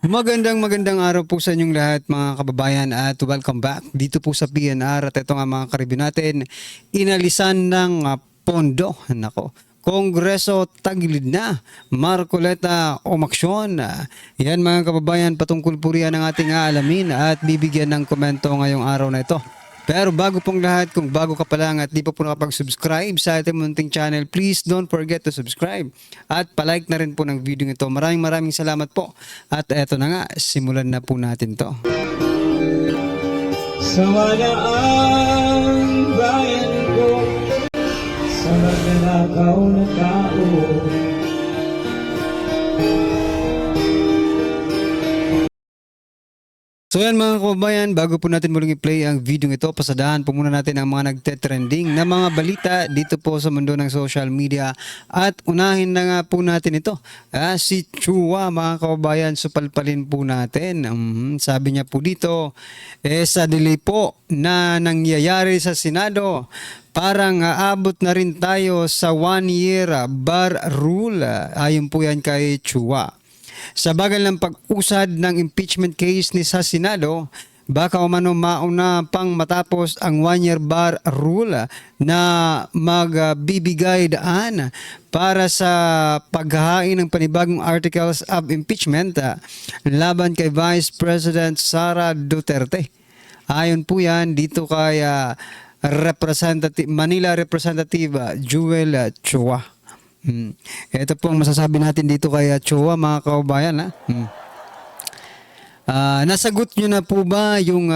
Magandang araw po sa inyong lahat mga kababayan at welcome back dito po sa PNR at ito nga mga karibyo natin, inalisan ng pondo, nako, Kongreso tagilid na, Marcoleta umaksyon. Yan mga kababayan, patungkol po riyan ang ating aalamin at bibigyan ng komento ngayong araw na ito. Pero bago pong lahat, kung bago ka pa lang at di pa po nakapag-subscribe sa ating munting channel, please don't forget to subscribe. At palike na rin po ng video ito. Maraming salamat po. At eto na nga, simulan na po natin to. Sawala ang bayan ko sa magnanakaw na tao. So yan mga kababayan, bago po natin muling i-play ang video ito, pasadahan po muna natin ang mga nagte-trending na mga balita dito po sa mundo ng social media. At unahin na nga po natin ito. Si Chua mga kababayan, supalpalin po natin. Sabi niya po dito, sa delay po na nangyayari sa Senado, parang aabot na rin tayo sa 1-year bar rule. Ayon po yan kay Chua. Sa bagal ng pag-usad ng impeachment case ni sa Senado, baka umano mauna pang matapos ang 1-year bar rule na magbibigay daan para sa paghahain ng panibagong articles of impeachment laban kay Vice President Sara Duterte. Ayon po yan dito kay Manila Representative Joel Chua. Ito po ang masasabi natin dito kay Chua mga kaubayan. Nasagot nyo na po ba yung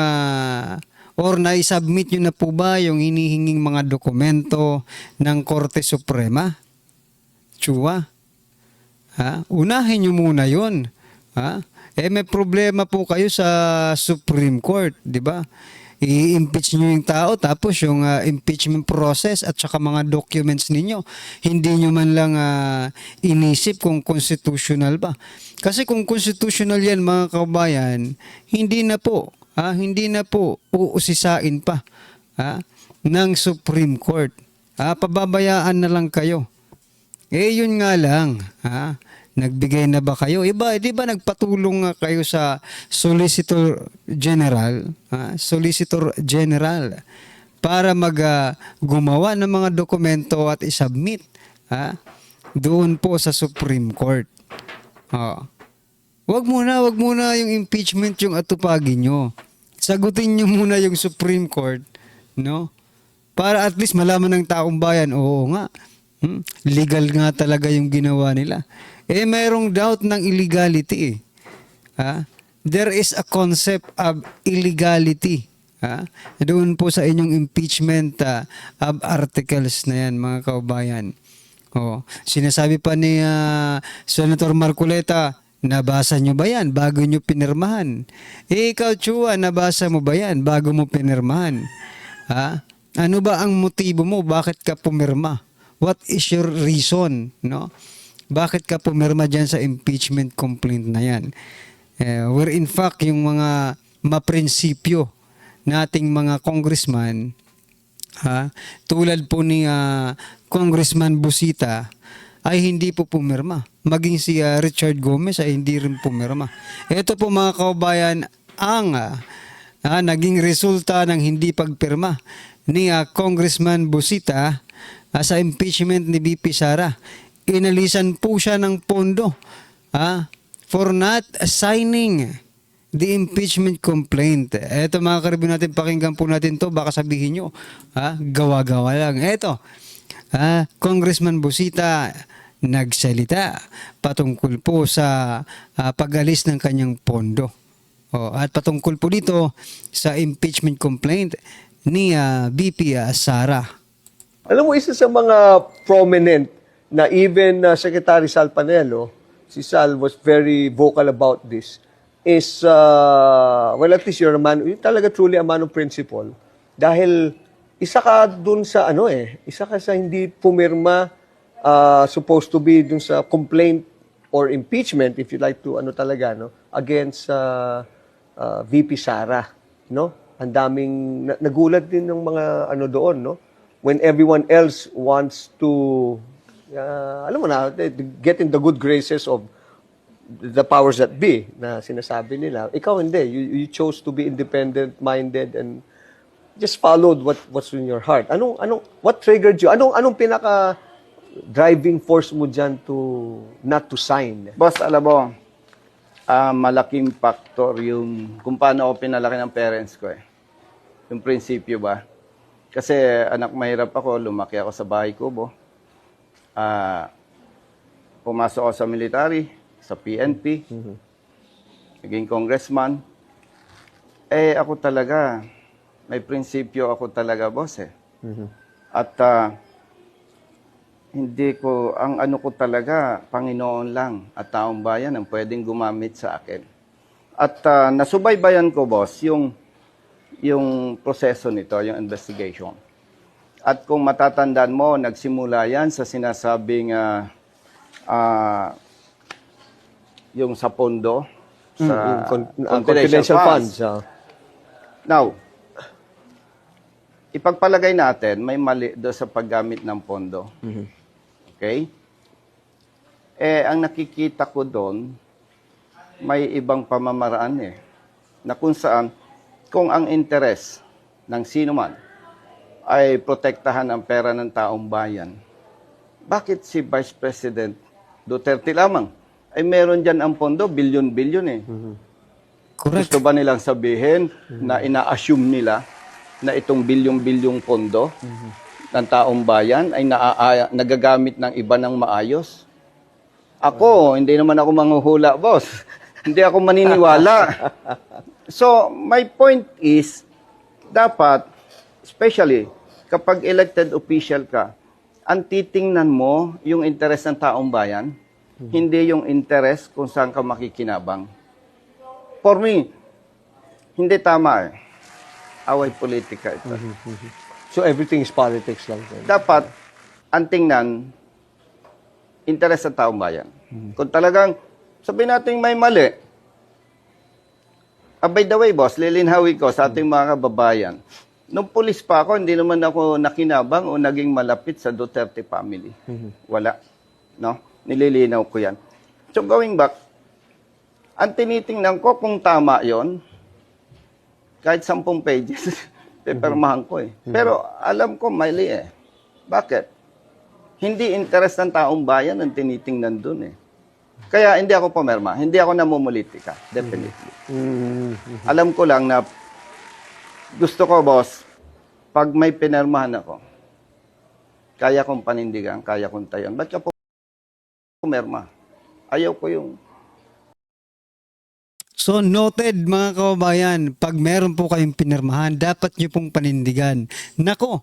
or naisubmit nyo na po ba yung hinihinging mga dokumento ng Korte Suprema? Chua? Unahin nyo muna yun. May problema po kayo sa Supreme Court, di ba? I-impeach nyo yung tao tapos yung impeachment process at saka mga documents ninyo hindi nyo man lang inisip kung constitutional ba, kasi kung constitutional yan mga kababayan, hindi na po uusisain pa ng Supreme Court. Pababayaan na lang kayo. Yun nga lang, nagbigay na ba kayo? Di ba nagpatulong nga kayo sa Solicitor General, para gumawa ng mga dokumento at isubmit doon po sa Supreme Court. Wag muna yung impeachment yung atupagin nyo. Sagutin nyo muna yung Supreme Court, no? Para at least malaman ng taong bayan, oo nga, legal nga talaga yung ginawa nila. Mayroong doubt ng illegality. There is a concept of illegality. Doon po sa inyong impeachment of articles na yan mga kaubayan. Sinasabi pa ni Senator Marcoleta, nabasa nyo ba yan bago nyo pinirmahan? Ikaw Chua, nabasa mo ba yan bago mo pinirmahan? Ano ba ang motibo mo? Bakit ka pumirma? What is your reason? No? Bakit ka pumirma dyan sa impeachment complaint na yan? Where in fact, yung mga maprinsipyo nating mga congressman, tulad po ni Congressman Busita, ay hindi po pumirma. Maging si Richard Gomez ay hindi rin pumirma. Ito po mga kaubayan ang naging resulta ng hindi pagpirma ni Congressman Busita sa impeachment ni VP Sara. Inalisan po siya ng pondo for not signing the impeachment complaint. Eto mga karibyo natin, pakinggan po natin to. Baka sabihin nyo, gawa-gawa lang. Eto, Congressman Busita nagsalita patungkol po sa pag-alis ng kanyang pondo. At patungkol po dito sa impeachment complaint ni VP Sara. Alam mo, isa sa mga prominent na even Secretary Sal Panelo, si Sal was very vocal about this, is, well, at least you're talaga truly a man of principle. Dahil isa ka dun sa, isa ka sa hindi pumirma, supposed to be dun sa complaint or impeachment, if you like to, against VP Sara, no? Ang daming, nagulat din ng mga, doon, no? When everyone else wants to, alam mo na, get in the good graces of the powers that be na sinasabi nila. Ikaw hindi. You chose to be independent-minded and just followed what's in your heart. What triggered you? Anong pinaka driving force mo dyan to not to sign? Boss, alam mo, malaking factor yung kung paano ako pinalaki ng parents ko eh. Yung prinsipyo ba? Kasi anak mahirap ako, lumaki ako sa bahay kubo. Pumasok ako sa military, sa PNP, naging congressman. Ako talaga, may prinsipyo ako talaga, boss eh. At hindi ko, ang ano ko talaga, Panginoon lang at taong bayan ang pwedeng gumamit sa akin. At nasubaybayan ko, boss, yung proseso nito, yung investigation. At kung matatandaan mo, nagsimula yan sa sinasabing yung sa pondo, sa Confidential funds. Now, ipagpalagay natin, may mali doon sa paggamit ng pondo. Okay? Ang nakikita ko doon, may ibang pamamaraan eh. Na kung saan, kung ang interes ng sino man ay protektahan ang pera ng taong bayan, bakit si Vice President Duterte lamang? Ay meron dyan ang pondo, bilyon-bilyon eh. Correct. Gusto ba nilang sabihin na ina-assume nila na itong bilyong-bilyong pondo ng taong bayan ay nagagamit ng iba ng maayos? Ako, hindi naman ako manghuhula, boss. Hindi ako maniniwala. So, my point is, dapat, especially kapag elected official ka, ang titingnan mo yung interes ng taong bayan, hindi yung interes kung saan ka makikinabang. For me, hindi tama eh. Away politika ito. So everything is politics lang. Dapat, ang tingnan, interes ng taong bayan. Kung talagang, sabihin natin may mali, by the way, boss, lilinhawi ko sa ating mga kababayan, nung pulis pa ako, hindi naman ako nakinabang o naging malapit sa Duterte family. Wala. No? Nililinaw ko yan. So going back, ang tinitingnan ko kung tama yon, kahit 10 pages, pepermahan ko eh. Pero alam ko, mali eh. Bakit? Hindi interes ng taong bayan ang tinitingnan dun eh. Kaya hindi ako pumirma. Hindi ako namumulitika. Definitely. Alam ko lang na gusto ko, boss, pag may pinirmahan ako, kaya kong panindigan, kaya kong tayon. Ba't ka pumirma? Ayaw ko yung... So noted mga kababayan, pag meron po kayong pinirmahan, dapat nyo pong panindigan. Nako,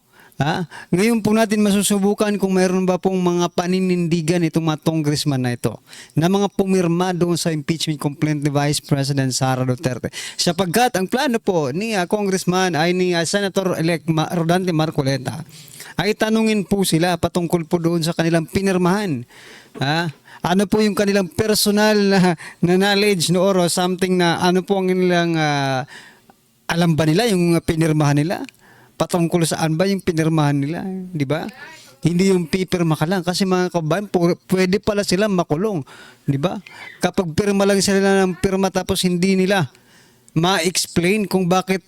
ngayon po natin masusubukan kung meron ba pong mga paninindigan itong mga congressman na ito na mga pumirma doon sa impeachment complaint ni Vice President Sara Duterte. Sapagkat ang plano po ni Congressman ay ni Senator-elect Rodante Marcoleta ay tanungin po sila patungkol po doon sa kanilang pinirmahan. Ano po yung kanilang personal na knowledge no, or something na ano po ang kanilang alam ba nila yung pinirmahan nila? Patungkol saan ba yung pinirmahan nila? Di ba? Hindi yung pipirma ka lang. Kasi mga kabayan, pwede pala silang makulong. Di ba? Kapag pirma lang sila ng pirma tapos hindi nila ma-explain kung bakit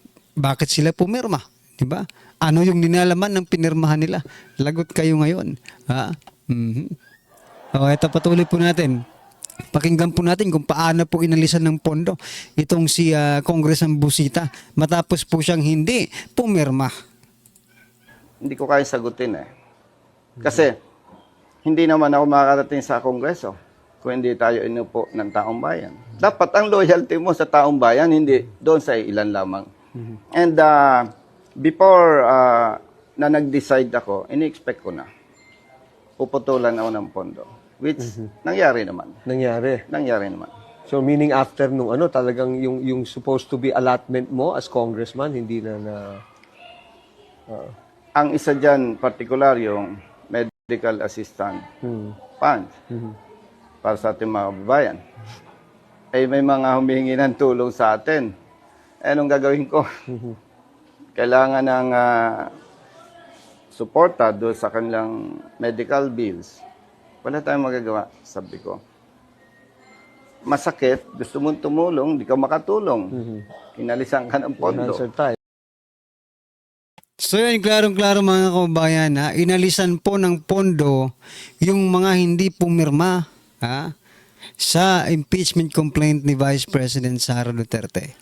sila pumirma. Di ba? Ano yung ninalaman ng pinirmahan nila? Lagot kayo ngayon. Ito patuloy po natin. Pakinggan po natin kung paano po inalisan ng pondo itong si Congressman Busita matapos po siyang hindi pumirma. Hindi ko kaya sagutin eh. Kasi hindi naman ako makakarating sa Kongreso kung hindi tayo inupo ng taong bayan. Dapat ang loyalty mo sa taong bayan, hindi doon sa ilan lamang. And before na nag-decide ako, ini-expect ko na puputulan ako ng pondo. Which nangyari naman. Nangyari. Nangyari naman. So meaning after nung talagang yung supposed to be allotment mo as congressman, hindi na Ang isa dyan, particular, yung medical assistant fund para sa ating mga kababayan. May mga humihingi ng tulong sa atin. Anong gagawin ko? Kailangan ng suporta doon sa kanilang medical bills. Wala tayong magagawa, sabi ko. masakit, gusto mong tumulong, di ka makatulong. Inalisan ka ng pondo. Answer tayo. So yun, klarong-klaro mga kababayan, ha? Inalisan po ng pondo yung mga hindi pumirma, ha? Sa impeachment complaint ni Vice President Sara Duterte.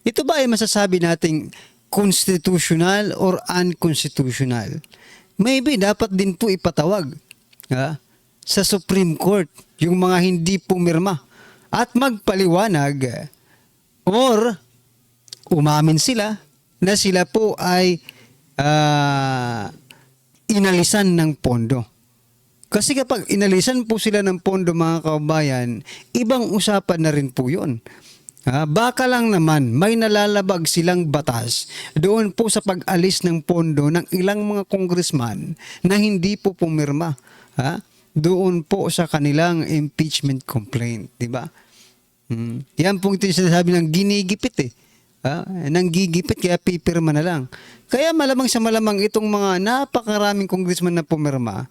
Ito ba ay masasabi nating constitutional or unconstitutional? Maybe dapat din po ipatawag, ha? Sa Supreme Court yung mga hindi pumirma at magpaliwanag or umamin sila na sila po ay inalisan ng pondo. Kasi kapag inalisan po sila ng pondo mga kababayan, ibang usapan na rin po yun. Baka lang naman may nalalabag silang batas doon po sa pag-alis ng pondo ng ilang mga congressman na hindi po pumirma. Doon po sa kanilang impeachment complaint, di ba? Yan po yung sinasabi ng ginigipit nang gigipit kaya pipirma na lang. Kaya malamang sa malamang itong mga napakaraming congressman na pumirma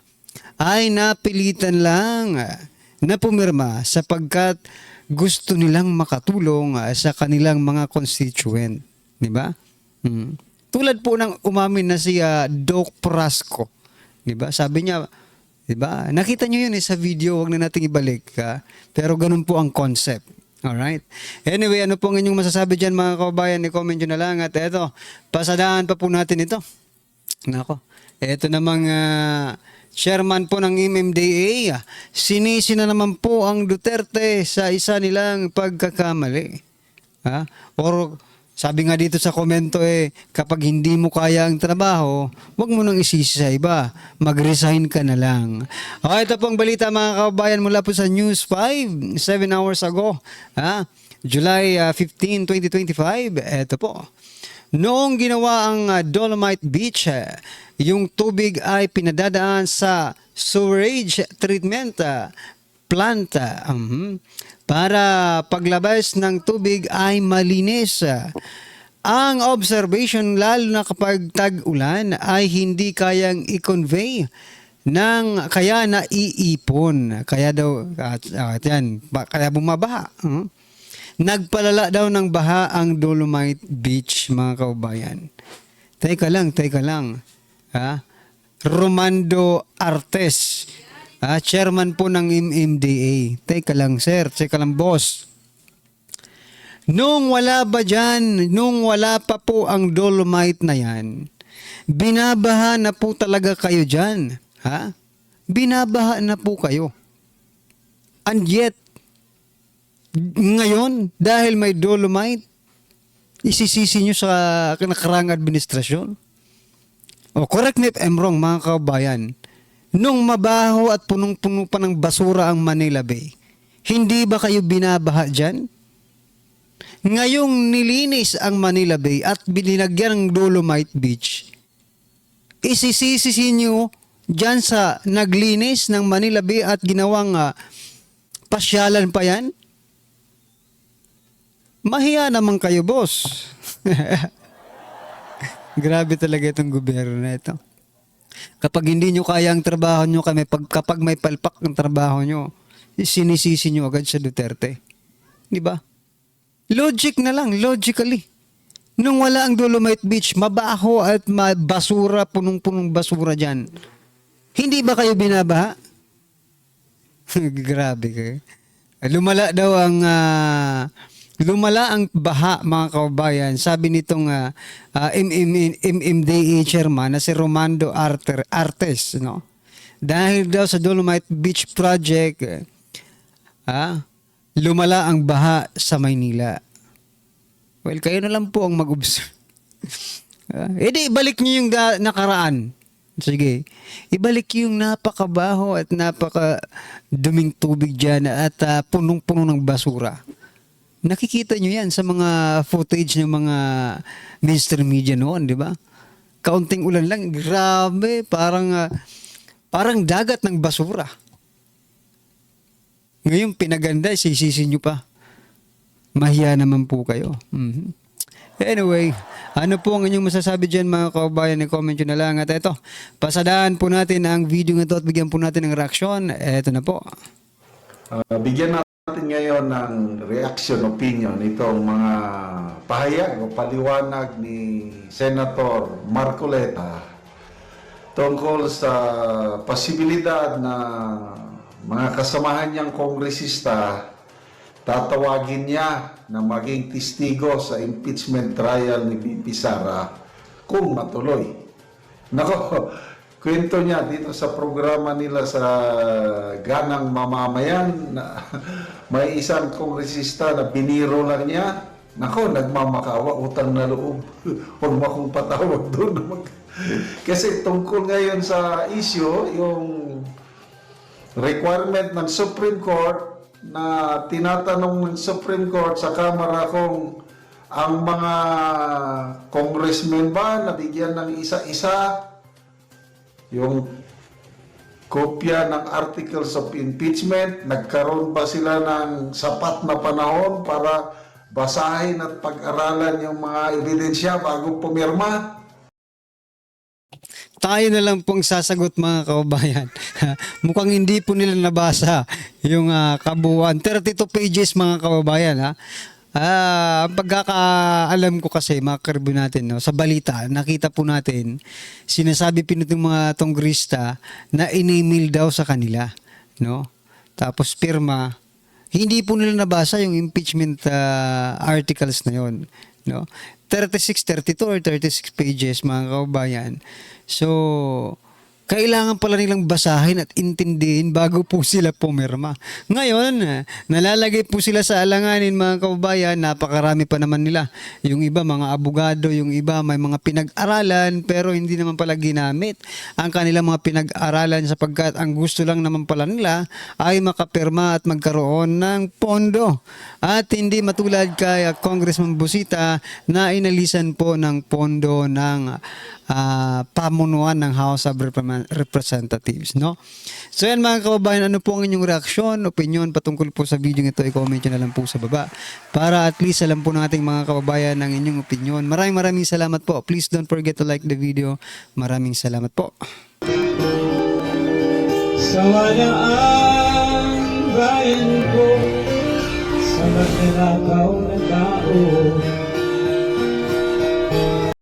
ay napilitan lang na pumirma sapagkat gusto nilang makatulong sa kanilang mga constituent. Di ba? Tulad po ng umamin na si Doc Prasco. Di ba? Sabi niya, di ba? Nakita niyo yun sa video, wag na nating ibalik. Pero ganun po ang concept. Alright. Anyway, ano po ang inyong masasabi dyan mga kababayan? I-comment nyo na lang. At eto, pasadaan pa po natin ito. Nako. Eto namang chairman po ng MMDA. Sinisi na naman po ang Duterte sa isa nilang pagkakamali. Or sabi nga dito sa komento kapag hindi mo kaya ang trabaho, wag mo nang isisi sa iba. Mag-resign ka na lang. Ito pong balita mga kababayan mula po sa News 5, 7 hours ago. July 15, 2025. Ito po. Noong ginawa ang Dolomite Beach, yung tubig ay pinadadaan sa sewage treatment plant. Para paglabas ng tubig ay malinis. Ang observation lalo na kapag tag-ulan ay hindi kayang i-convey kaya naiipon. Kaya daw kaya bumabaha. Nagpalala daw ng baha ang Dolomite Beach mga kaubayan. Teka lang. Romando Artes. Chairman po ng MMDA. Teka lang sir, teka lang boss. Nung wala pa po ang Dolomite na yan, binabaha na po talaga kayo dyan. Binabaha na po kayo. And yet, ngayon, dahil may Dolomite, isisisi nyo sa nakarang administrasyon? Correct me if I'm wrong mga kabayan. Nung mabaho at punong-puno pa ng basura ang Manila Bay, hindi ba kayo binabaha dyan? Ngayong nilinis ang Manila Bay at binilagyan ng Dolomite Beach, isisisi nyo dyan sa naglinis ng Manila Bay at ginawang pasyalan pa yan? Mahiya naman kayo, boss. Grabe talaga itong gobyerno na ito. Kapag hindi nyo kaya ang trabaho nyo, kapag may palpak ng trabaho nyo, sinisisi nyo agad sa Duterte. Di ba? Logic na lang, logically. Nung wala ang Dolomite Beach, mabaho at basura, punong-punong basura dyan. Hindi ba kayo binabaha? Grabe kayo. Lumala ang baha mga kababayan, sabi nitong MMDA chairman na si Romando Artes, no? Dahil daw sa Dolomite Beach project, lumala ang baha sa Maynila. Well, kayo na lang po ang mag-observe. Edi ibalik niyo yung nakaraan. Sige. Ibalik yung napakabaho at napakaduming tubig dyan at punong-puno ng basura. Nakikita nyo yan sa mga footage ng mga mainstream media noon, di ba? Kaunting ulan lang, grabe, parang dagat ng basura. Ngayon, pinaganda, sisisi nyo pa. Mahiya naman po kayo. Anyway, ano po ang inyong masasabi dyan mga kaubayan? I-comment nyo na lang. At eto, pasadaan po natin ang video na ito at bigyan po natin ng reaksyon. Eto na po. Bigyan natin ngayon ng reaction opinion itong mga pahayag o paliwanag ni Senator Marcoleta tungkol sa posibilidad na mga kasamahan niyang kongresista tatawagin niya na maging testigo sa impeachment trial ni VP Sara kung matuloy. Nako, kwento niya dito sa programa nila sa Ganang Mamamayan na may isang kongresista na biniro lang niya. Nako, nagmamakawa, utang na loob. Huwag mo akong patawag doon. Kasi tungkol ngayon sa issue, yung requirement ng Supreme Court na tinatanong ng Supreme Court sa Kamara kung ang mga congressmen ba nabigyan ng isa-isa yung kopya ng articles of impeachment, nagkaroon ba sila ng sapat na panahon para basahin at pag-aralan yung mga ebidensya bago pumirma? Tayo na lang pong sasagot mga kababayan. Mukhang hindi po nila nabasa yung kabuuan. 32 pages mga kababayan. Ang pagkakaalam ko kasi mga karbo natin, no, sa balita, nakita po natin, sinasabi pinutong mga tongrista na in-email daw sa kanila. No? Tapos pirma, hindi po nila nabasa yung impeachment articles na yon. No? 36, 32 or 36 pages mga kababayan. So, kailangan pala nilang basahin at intindihin bago po sila pumirma. Ngayon, nalalagay po sila sa alanganin mga kababayan, napakarami pa naman nila. Yung iba mga abogado, yung iba may mga pinag-aralan pero hindi naman pala ginamit ang kanilang mga pinag-aralan sapagkat ang gusto lang naman pala nila ay makapirma at magkaroon ng pondo. At hindi matulad kay Congressman Busita na inalisan po ng pondo ng pamunuan ng House of Representatives, no? So yan mga kababayan, ano po ang inyong reaksyon, opinion patungkol po sa video ito, i-comment nyo na lang po sa baba para at least alam po ng ating mga kababayan ang inyong opinion. Maraming salamat po. Please don't forget to like the video. Maraming salamat po. Sawala ang bayan ko sa magnanakaw na tao.